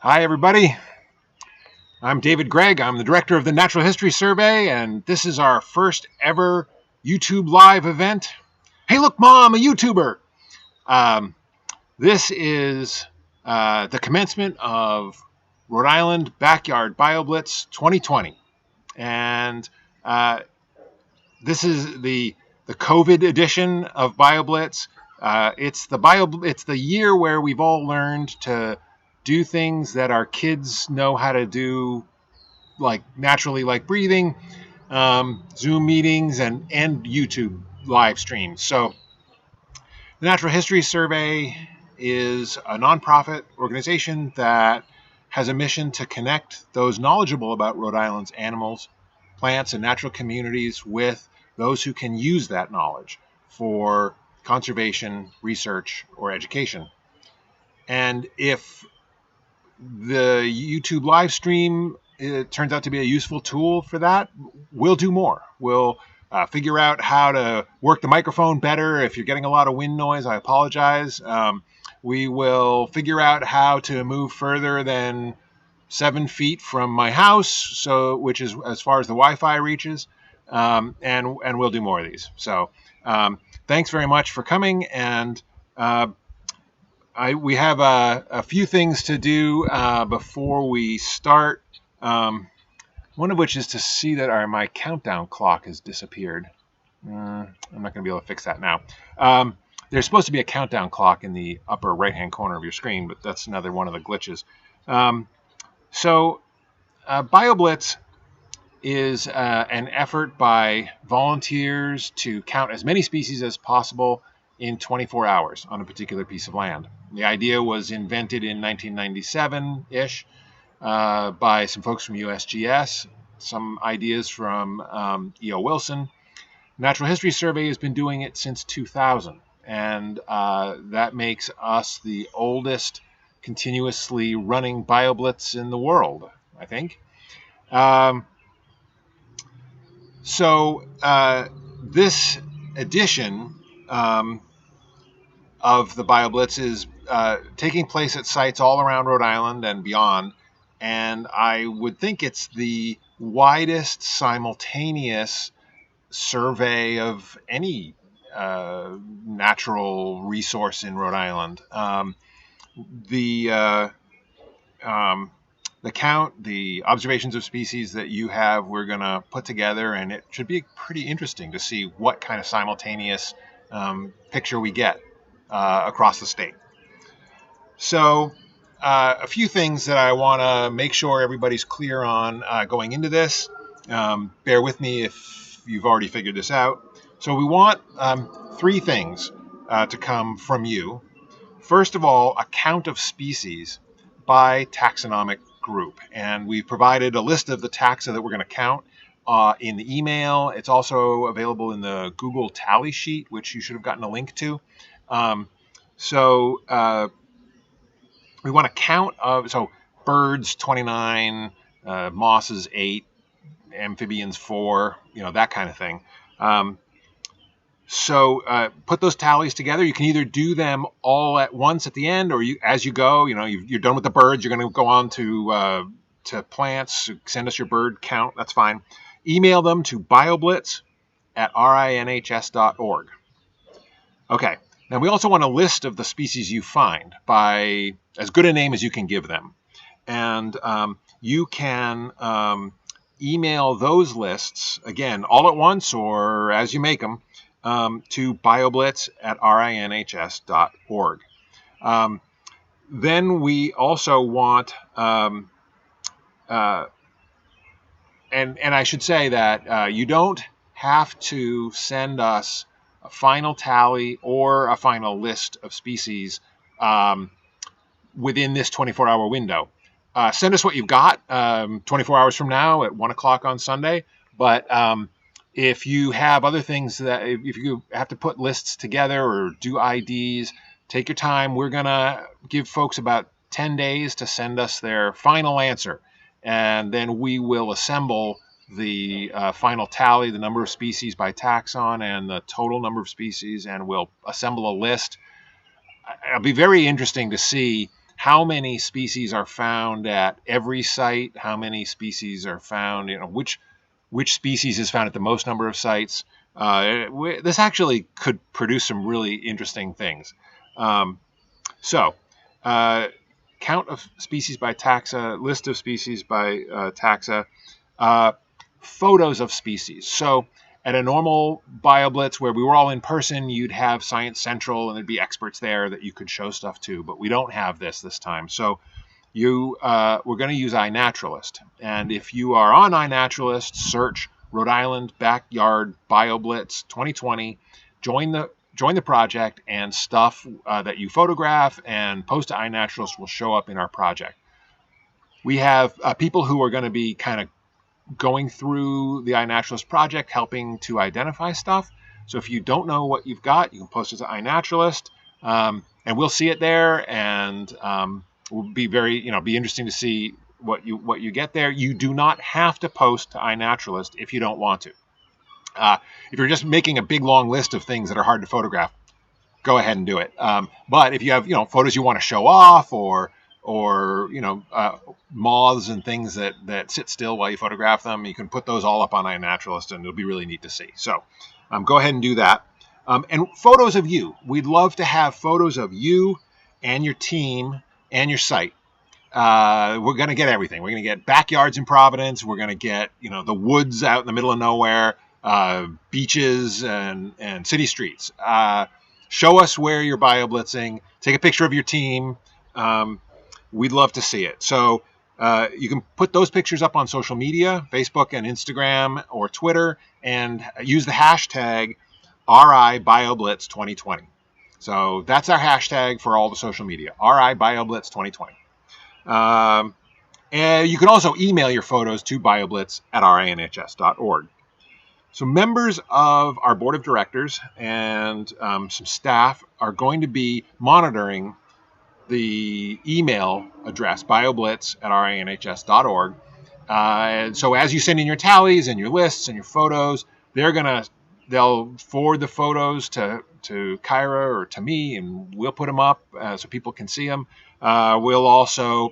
Hi, everybody. I'm David Gregg. I'm the director of the Natural History Survey, and this is our first ever YouTube Live event. Hey, look, Mom, a YouTuber. This is the commencement of Rhode Island Backyard BioBlitz 2020. And this is the COVID edition of BioBlitz. It's the year where we've all learned to do things that our kids know how to do, like naturally, like breathing, Zoom meetings, and YouTube live streams. So the Natural History Survey is a nonprofit organization that has a mission to connect those knowledgeable about Rhode Island's animals, plants, and natural communities with those who can use that knowledge for conservation, research, or education. And if the YouTube live stream turns out to be a useful tool for that, we'll do more. We'll figure out how to work the microphone better. If you're getting a lot of wind noise, I apologize. We will figure out how to move further than 7 feet from my house, which is as far as the Wi-Fi reaches, and we'll do more of these. So thanks very much for coming, and we have a few things to do before we start. One of which is to see that my countdown clock has disappeared. I'm not going to be able to fix that now. There's supposed to be a countdown clock in the upper right-hand corner of your screen, but that's another one of the glitches. So BioBlitz is an effort by volunteers to count as many species as possible in 24 hours on a particular piece of land. The idea was invented in 1997-ish by some folks from USGS, some ideas from E.O. Wilson. Natural History Survey has been doing it since 2000, and that makes us the oldest continuously running BioBlitz in the world, I think. So this edition of the BioBlitz is taking place at sites all around Rhode Island and beyond, and I would think it's the widest simultaneous survey of any natural resource in Rhode Island. The count, the observations of species that you have, we're going to put together, and it should be pretty interesting to see what kind of simultaneous picture we get across the state. So a few things that I want to make sure everybody's clear on going into this. Bear with me if you've already figured this out. So we want 3 things to come from you. First of all, a count of species by taxonomic group. And we've provided a list of the taxa that we're going to count in the email. It's also available in the Google tally sheet, which you should have gotten a link to. We want to count so birds 29, mosses 8, amphibians 4, that kind of thing. So put those tallies together. You can either do them all at once at the end, or as you go. You're done with the birds. You're going to go on to plants. Send us your bird count. That's fine. Email them to bioblitz@rinhs.org. Okay. Now, we also want a list of the species you find by as good a name as you can give them. And you can email those lists, again, all at once or as you make them, to bioblitz@rinhs.org. Then we also want, and I should say that you don't have to send us a final tally or a final list of species within this 24-hour window. Send us what you've got 24 hours from now at 1 o'clock on Sunday. But if you have other things if you have to put lists together or do IDs, take your time. We're going to give folks about 10 days to send us their final answer. And then we will assemble the final tally, the number of species by taxon and the total number of species, and we'll assemble a list. It'll be very interesting to see how many species are found at every site, how many species are found, which species is found at the most number of sites. This actually could produce some really interesting things. So, count of species by taxa, list of species by taxa, photos of species. So, at a normal BioBlitz where we were all in person, you'd have Science Central and there'd be experts there that you could show stuff to, but we don't have this time. So, we're going to use iNaturalist. And if you are on iNaturalist, search Rhode Island Backyard BioBlitz 2020, join the project, and stuff that you photograph and post to iNaturalist will show up in our project. We have people who are going to be kind of going through the iNaturalist project, helping to identify stuff. So if you don't know what you've got, you can post it to iNaturalist, and we'll see it there, and will be be interesting to see what you get there. You do not have to post to iNaturalist if you don't want to. If you're just making a big long list of things that are hard to photograph, go ahead and do it. But if you have photos you want to show off, or moths and things that sit still while you photograph them, you can put those all up on iNaturalist, and it'll be really neat to see. So go ahead and do that. And photos of you. We'd love to have photos of you and your team and your site. We're going to get everything. We're going to get backyards in Providence. We're going to get the woods out in the middle of nowhere, beaches and city streets. Show us where you're BioBlitzing. Take a picture of your team. We'd love to see it. So you can put those pictures up on social media, Facebook and Instagram or Twitter, and use the hashtag RIBioBlitz 2020. So that's our hashtag for all the social media, RIBioBlitz 2020. And you can also email your photos to bioblitz@rinhs.org. So members of our board of directors and some staff are going to be monitoring the email address, bioblitz@rinhs.org. And so as you send in your tallies and your lists and your photos, they'll forward the photos to Kyra or to me, and we'll put them up so people can see them. They'll also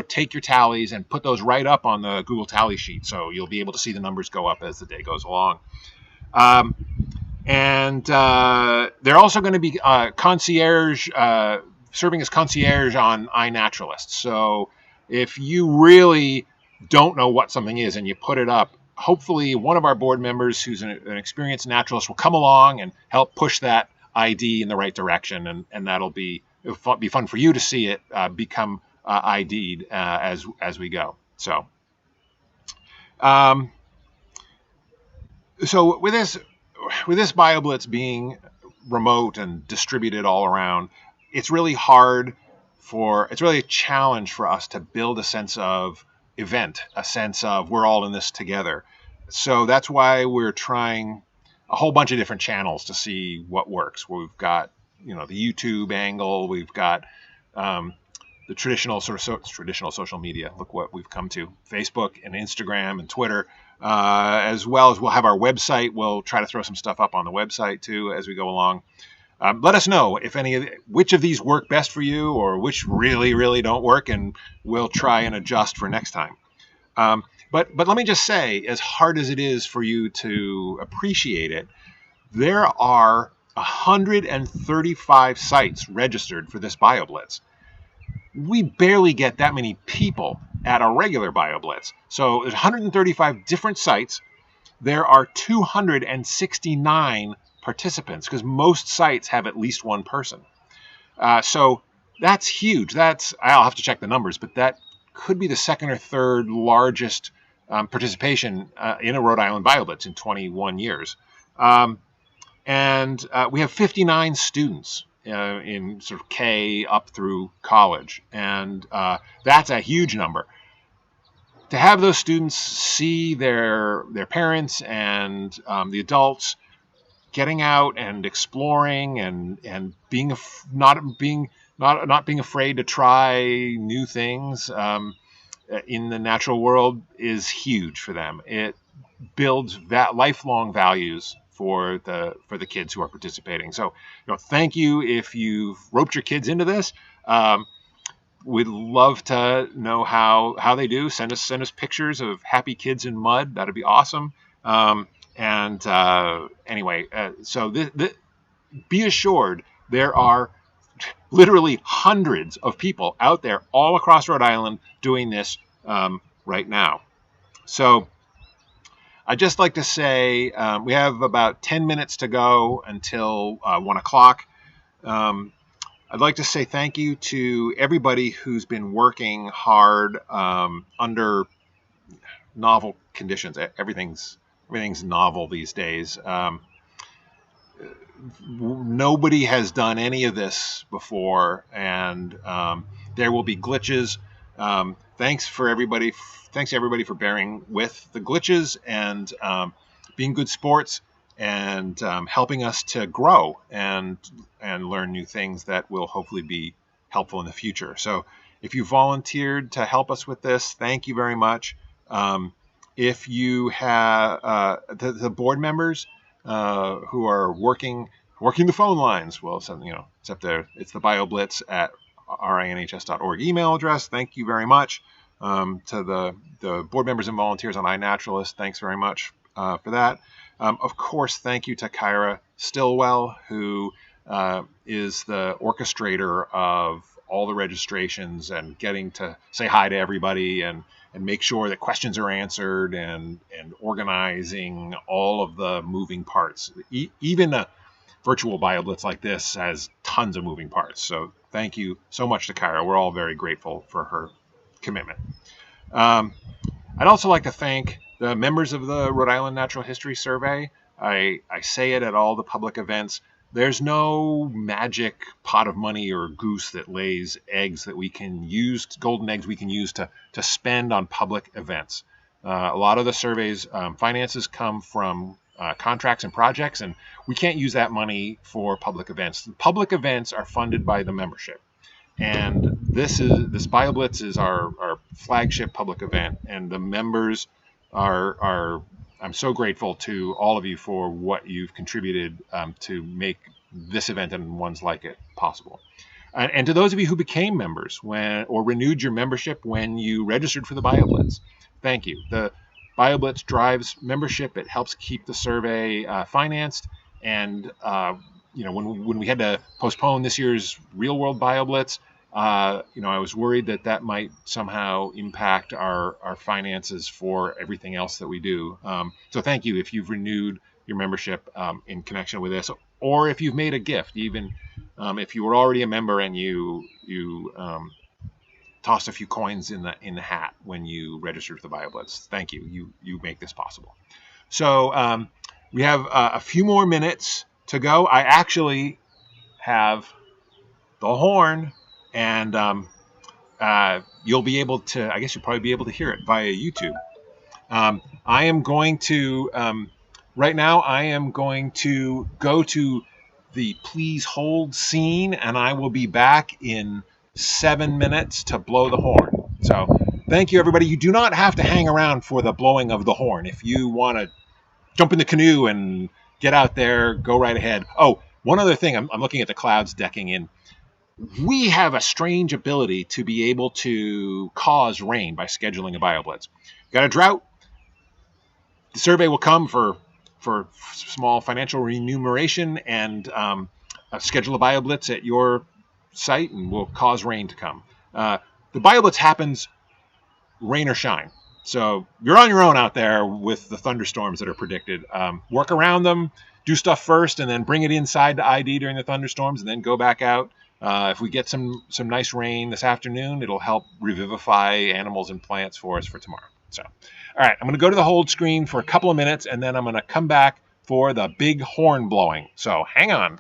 take your tallies and put those right up on the Google Tally sheet, so you'll be able to see the numbers go up as the day goes along. And they're also going to be serving as concierge on iNaturalist. So if you really don't know what something is and you put it up, hopefully one of our board members who's an experienced naturalist will come along and help push that ID in the right direction, and it'll be fun for you to see it become ID'd as we go. So, so with this BioBlitz being remote and distributed all around, it's really a challenge for us to build a sense of event, a sense of we're all in this together. So that's why we're trying a whole bunch of different channels to see what works. We've got the YouTube angle, we've got the traditional social media. Look what we've come to: Facebook and Instagram and Twitter, as well as we'll have our website. We'll try to throw some stuff up on the website too as we go along. Let us know if which of these work best for you, or which really, really don't work, and we'll try and adjust for next time. But let me just say, as hard as it is for you to appreciate it, there are 135 sites registered for this BioBlitz. We barely get that many people at a regular BioBlitz. So there's 135 different sites. There are 269 participants, because most sites have at least one person. So that's huge. I'll have to check the numbers, but that could be the second or third largest participation in a Rhode Island BioBlitz in 21 years. And we have 59 students in sort of K up through college, and that's a huge number. To have those students see their parents and the adults getting out and exploring and not being afraid to try new things in the natural world is huge for them. It builds lifelong values for the kids who are participating. So, thank you if you've roped your kids into this. we'd love to know how they do. Send us pictures of happy kids in mud. That'd be awesome. And anyway, so be assured there are literally hundreds of people out there all across Rhode Island doing this right now. So I'd just like to say we have about 10 minutes to go until 1 o'clock. I'd like to say thank you to everybody who's been working hard under novel conditions. Everything's novel these days. Nobody has done any of this before, and there will be glitches. Thanks to everybody for bearing with the glitches and being good sports and helping us to grow and learn new things that will hopefully be helpful in the future. So if you volunteered to help us with this, thank you very much. If you have the board members who are working the phone lines, well, except it's the BioBlitz at rinhs.org email address. Thank you very much to the board members and volunteers on iNaturalist. Thanks very much for that. Of course, thank you to Kyra Stillwell, who is the orchestrator of all the registrations and getting to say hi to everybody and make sure that questions are answered and organizing all of the moving parts. Even a virtual BioBlitz like this has tons of moving parts. So thank you so much to Kyra. We're all very grateful for her commitment. I'd also like to thank the members of the Rhode Island Natural History Survey. I say it at all the public events. There's no magic pot of money or goose that lays eggs that we can use, golden eggs we can use to spend on public events. A lot of the survey's finances come from contracts and projects, and we can't use that money for public events. Public events are funded by the membership. And this BioBlitz is our flagship public event, and the members are I'm so grateful to all of you for what you've contributed to make this event and ones like it possible. And to those of you who became members or renewed your membership when you registered for the BioBlitz, thank you. The BioBlitz drives membership. It helps keep the survey financed. And when we had to postpone this year's real world BioBlitz, I was worried that might somehow impact our finances for everything else that we do. So thank you if you've renewed your membership in connection with this, or if you've made a gift, even if you were already a member and you tossed a few coins in the hat when you registered for the BioBlitz. Thank you. You make this possible. So we have a few more minutes to go. I actually have the horn. And you'll be able to, I guess you'll probably be able to hear it via YouTube. I am going to, right now, I am going to go to the please hold scene, and I will be back in 7 minutes to blow the horn. So thank you, everybody. You do not have to hang around for the blowing of the horn. If you want to jump in the canoe and get out there, go right ahead. Oh, one other thing. I'm looking at the clouds decking in. We have a strange ability to be able to cause rain by scheduling a BioBlitz. Got a drought? The survey will come for small financial remuneration and schedule a BioBlitz at your site, and will cause rain to come. The BioBlitz happens rain or shine. So you're on your own out there with the thunderstorms that are predicted. Work around them, do stuff first, and then bring it inside to ID during the thunderstorms, and then go back out. If we get some nice rain this afternoon, it'll help revivify animals and plants for us for tomorrow. So, all right, I'm going to go to the hold screen for a couple of minutes, and then I'm going to come back for the big horn blowing. So hang on.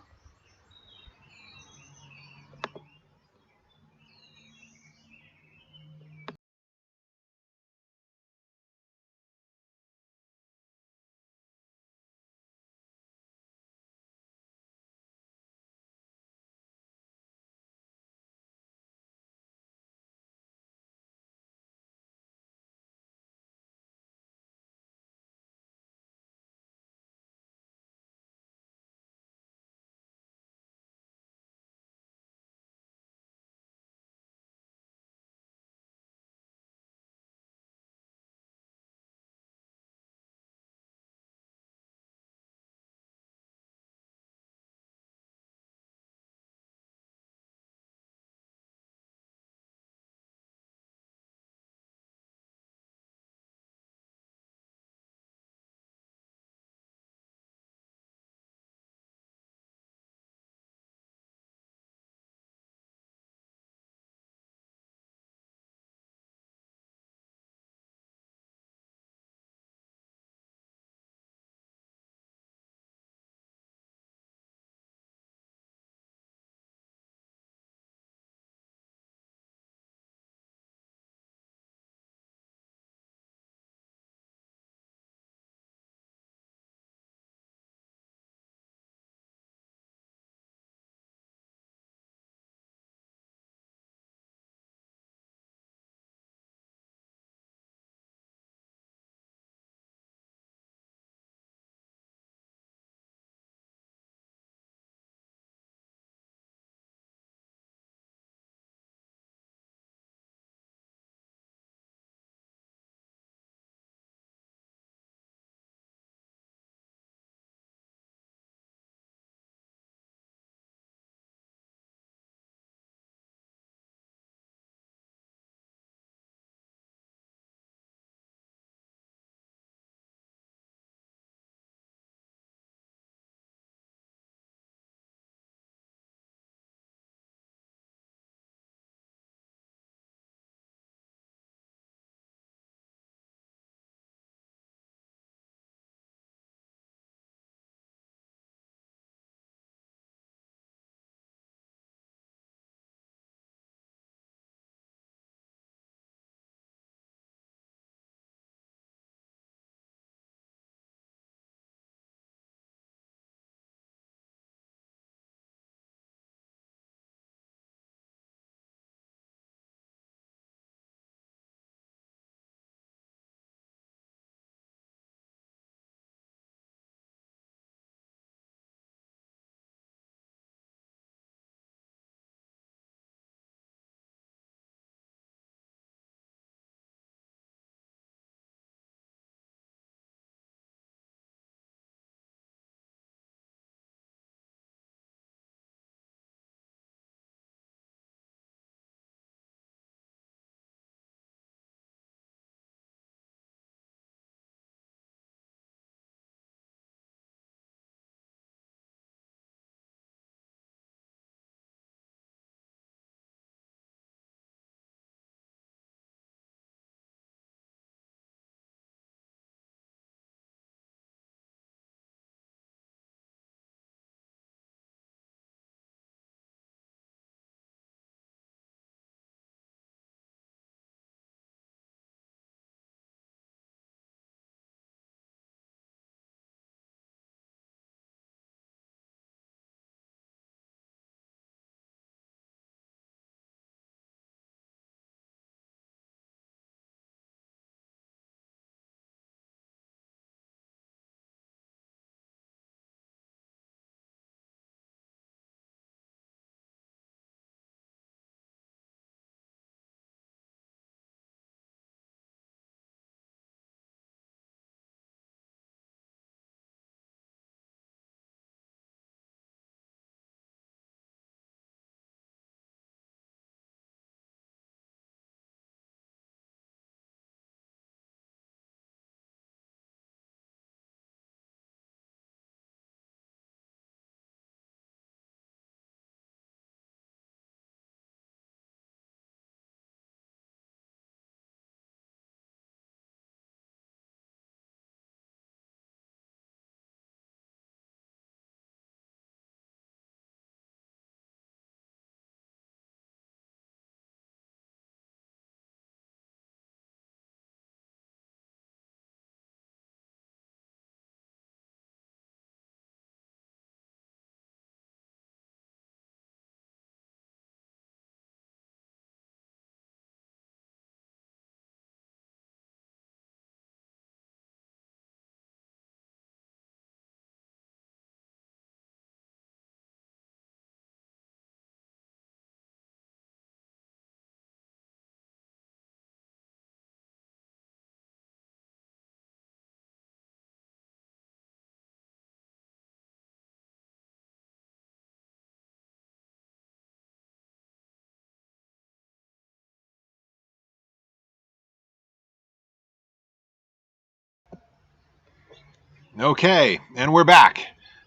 Okay, and we're back.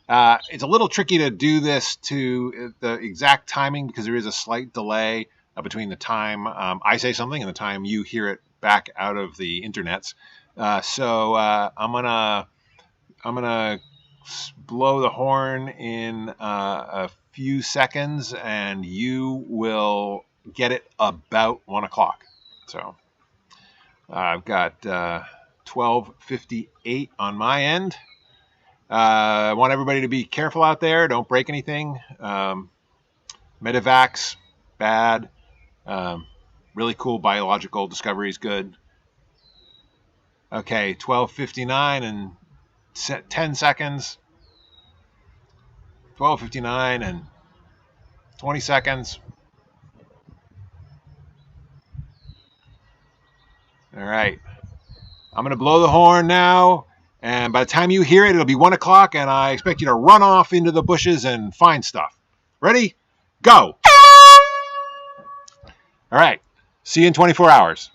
It's a little tricky to do this to the exact timing because there is a slight delay between the time I say something and the time you hear it back out of the internets. So I'm gonna blow the horn in a few seconds, and you will get it about 1 o'clock. So I've got 12:58 on my end. I want everybody to be careful out there. Don't break anything. Medivacs, bad. Really cool biological discoveries, good. Okay, 12:59 and 10 seconds. 12:59 and 20 seconds. All right. I'm going to blow the horn now. And by the time you hear it, it'll be 1 o'clock, and I expect you to run off into the bushes and find stuff. Ready? Go! All right. See you in 24 hours.